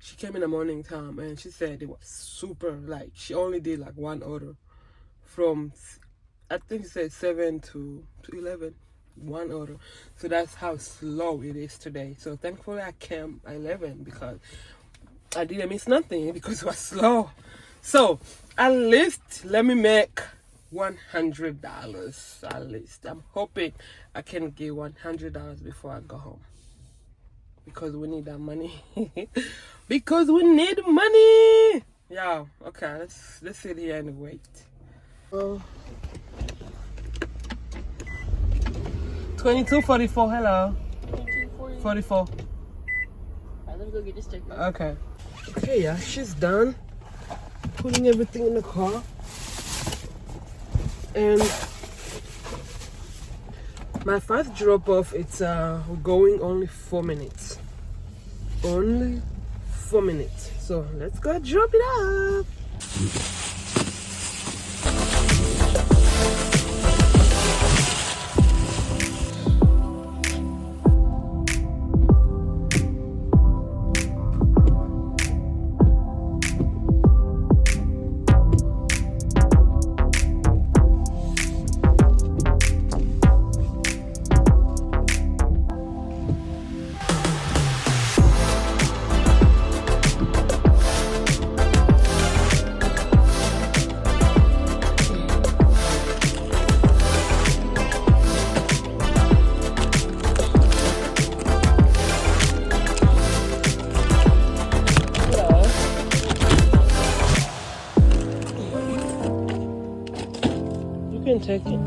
She came in the morning time and she said it was super, like she only did like one order from, I think she said 7 to 11, one order. So that's how slow it is today. So thankfully I came at 11 because I didn't miss nothing because it was slow. So at least let me make $100 at least. I'm hoping I can get $100 before I go home because we need that money. Because we need money. Yeah. Okay. Let's sit here and wait. 2244. Hello. 2244. Alright, let me go get the sticker. Okay. Okay, yeah, she's done putting everything in the car. And my first drop off, it's going only 4 minutes. Only 4 minutes. So let's go drop it off. You can take it.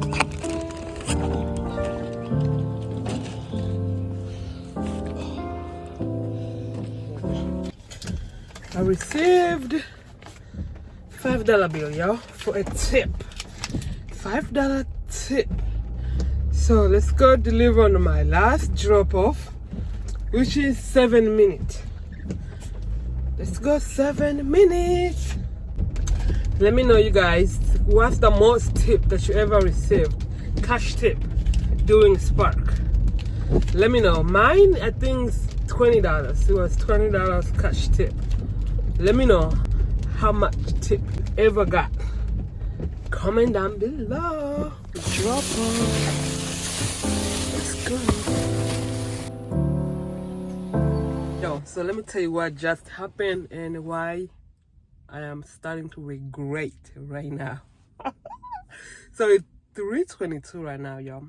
I received $5 bill, y'all, for a tip. $5 tip. So let's go deliver on my last drop off, which is 7 minutes. Let's go 7 minutes. Let me know, you guys, what's the most tip that you ever received, cash tip, doing Spark. Let me know. Mine, I think, is $20. It was $20 cash tip. Let me know how much tip you ever got. Comment down below. Drop off. Let's go. Yo, so let me tell you what just happened and why I am starting to regret right now. So it's 3:22 right now, y'all.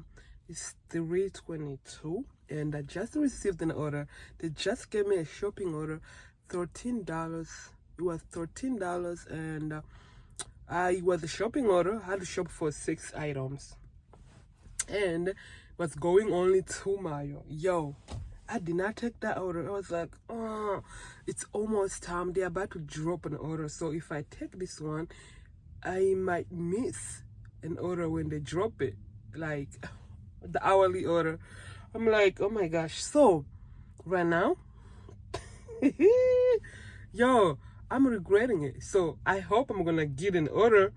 It's 3:22 and I just received an order. They just gave me a shopping order, $13. It was $13 and it was a shopping order. I had to shop for 6 items and it was going only 2 miles. Yo, I did not take that order. I was like, oh, it's almost time. They're about to drop an order. So if I take this one, I might miss an order when they drop it, like the hourly order. I'm like, oh my gosh. So right now, yo, I'm regretting it. So I hope I'm gonna get an order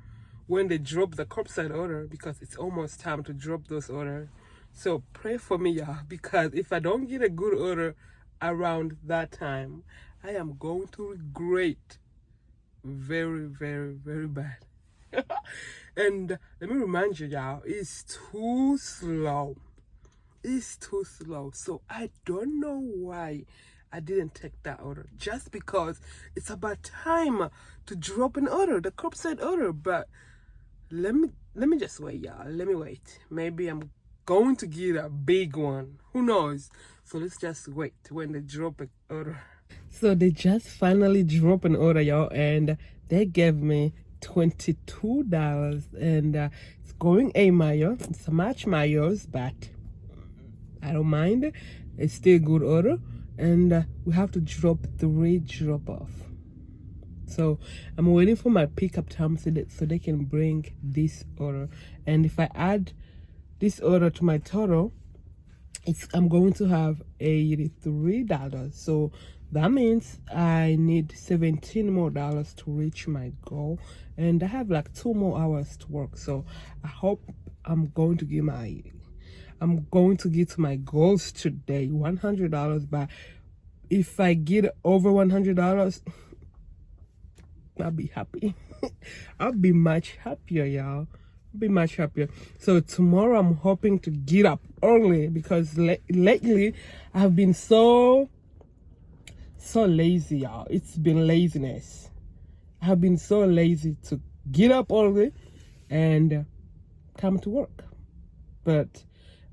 when they drop the curbside order because it's almost time to drop those orders. So pray for me, y'all, because if I don't get a good order around that time, I am going to regret very, very, very bad. And let me remind you, y'all, it's too slow. It's too slow. So I don't know why I didn't take that order. Just because it's about time to drop an order, the curbside order. But let me just wait, y'all. Let me wait. Maybe I'm going to get a big one. Who knows? So let's just wait when they drop an order. So they just finally dropped an order, y'all, and they gave me $22 and it's going a mile. It's a match miles, but I don't mind. It's still a good order, and we have to drop 3 drop off. So I'm waiting for my pickup time so they can bring this order. And if I add this order to my total, I'm going to have $83. So that means I need $17 more to reach my goal, and I have like 2 more hours to work. So I hope I'm going to get to my goals today, $100 by if I get over $100, I'll be happy. I'll be much happier, y'all. I'll be much happier. So tomorrow I'm hoping to get up early because lately I've been so lazy, y'all. It's been laziness. I've been so lazy to get up early and come to work. But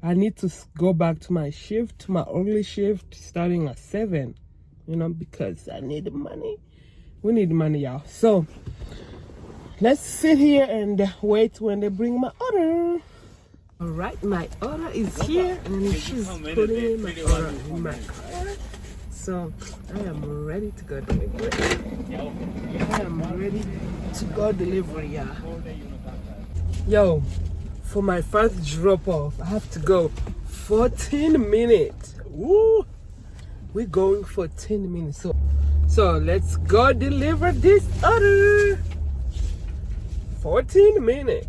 I need to go back to my shift, my early shift, starting at 7, because I need the money. We need money, y'all. So let's sit here and wait when they bring my order. All right, my order is here, and she's putting in my order in my car. So I am ready to go delivery. I am ready to go delivery, y'all. Yo, for my first drop off, I have to go 14 minutes. Woo! We're going 14 minutes. So let's go deliver this order. 14 minutes.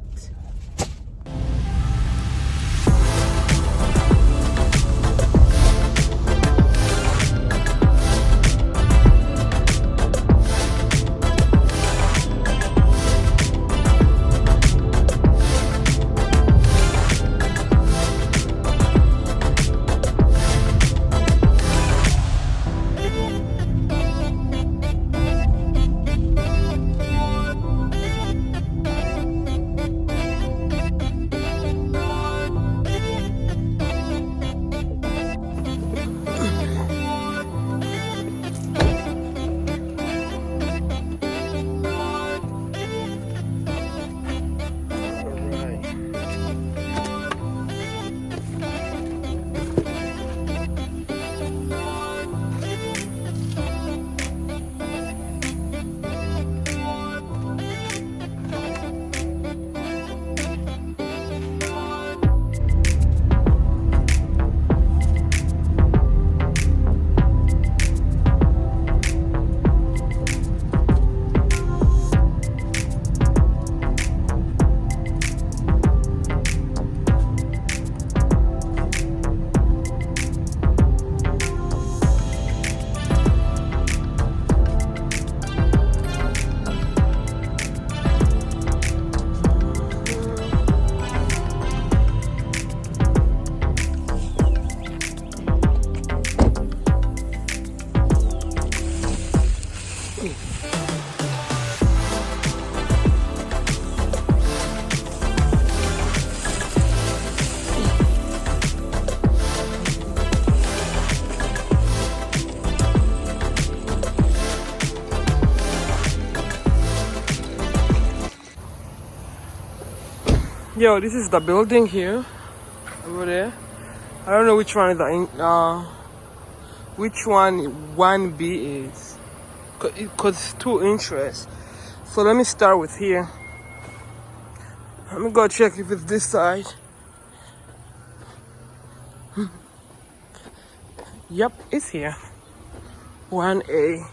Yo, this is the building here, over there. I don't know which one is which one 1B is, cause it's 2 interests. So let me start with here. Let me go check if it's this side. Yep, it's here. 1A.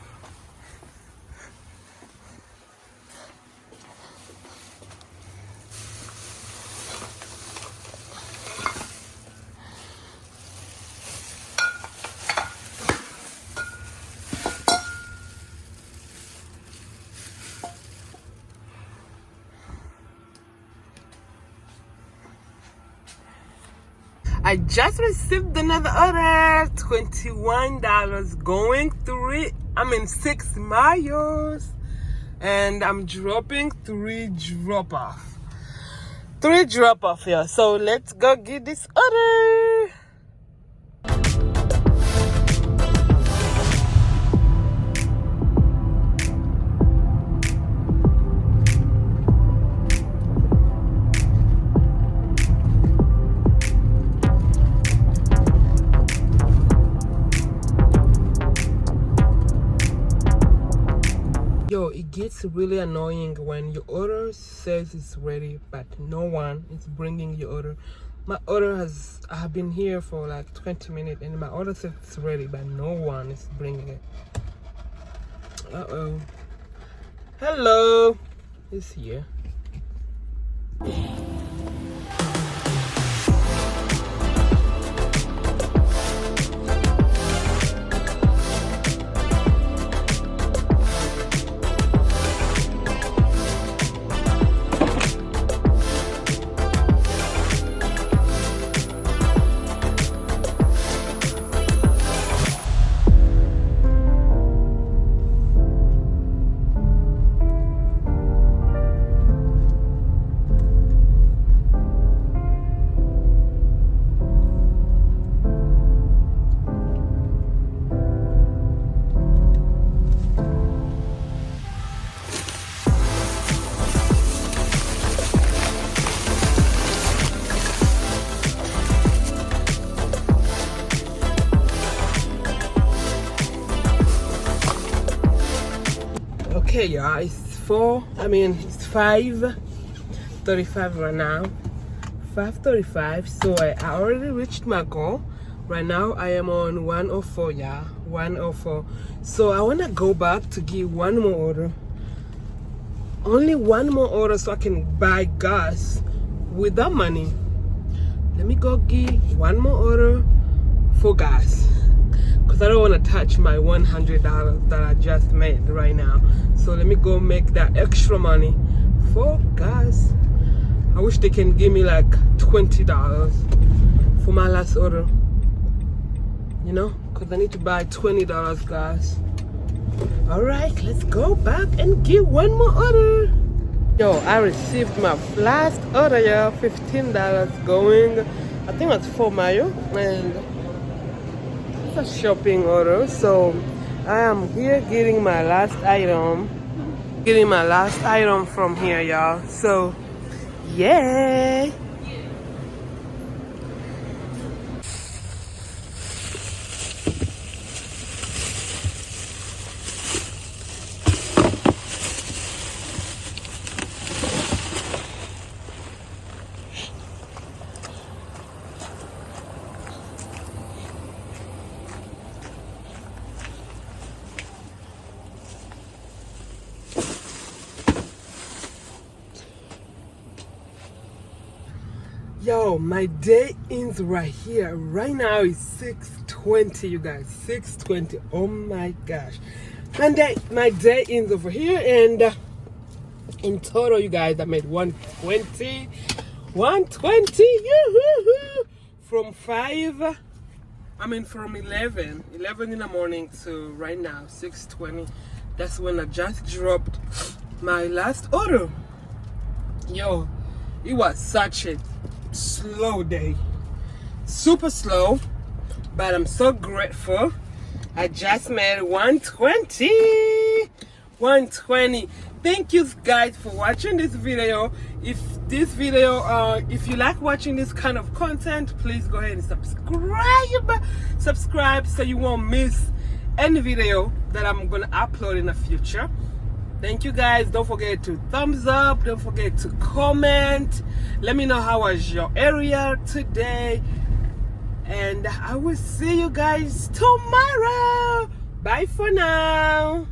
I just received another order, $21, going 6 miles, and I'm dropping 3 drop off. 3 drop off here. So let's go get this order. Yo, it gets really annoying when your order says it's ready, but no one is bringing your order. My order I have been here for like 20 minutes, and my order says it's ready, but no one is bringing it. Uh-oh. Hello. It's here. okay, y'all. It's 5:35 right now. 5:35. So I already reached my goal. Right now I am on 104, y'all. 104. So I wanna go back to give one more order. Only one more order so I can buy gas with that money. Let me go give one more order for gas, because I don't want to touch my $100 that I just made right now. So let me go make that extra money for gas. I wish they can give me like $20 for my last order, you know, because I need to buy $20 gas. All right, let's go back and give one more order. Yo, I received my last order, y'all. $15 going, I think that's 4 Mayo, and it's a shopping order. So I am here getting my last item. Getting my last item from here, y'all. So, yay! Yo, my day ends right here. Right now it's 6:20, you guys. 6:20. Oh my gosh. My day ends over here, and in total, you guys, I made 120. 120. Yoo-hoo-hoo. From 11 in the morning to right now, 6:20. That's when I just dropped my last order. Yo, it was such a slow day, super slow, but I'm so grateful. I just made 120. 120. Thank you guys for watching this video. If you like watching this kind of content, please go ahead and subscribe so you won't miss any video that I'm gonna upload in the future. Thank you guys. Don't forget to thumbs up. Don't forget to comment. Let me know how was your area today. And I will see you guys tomorrow. Bye for now.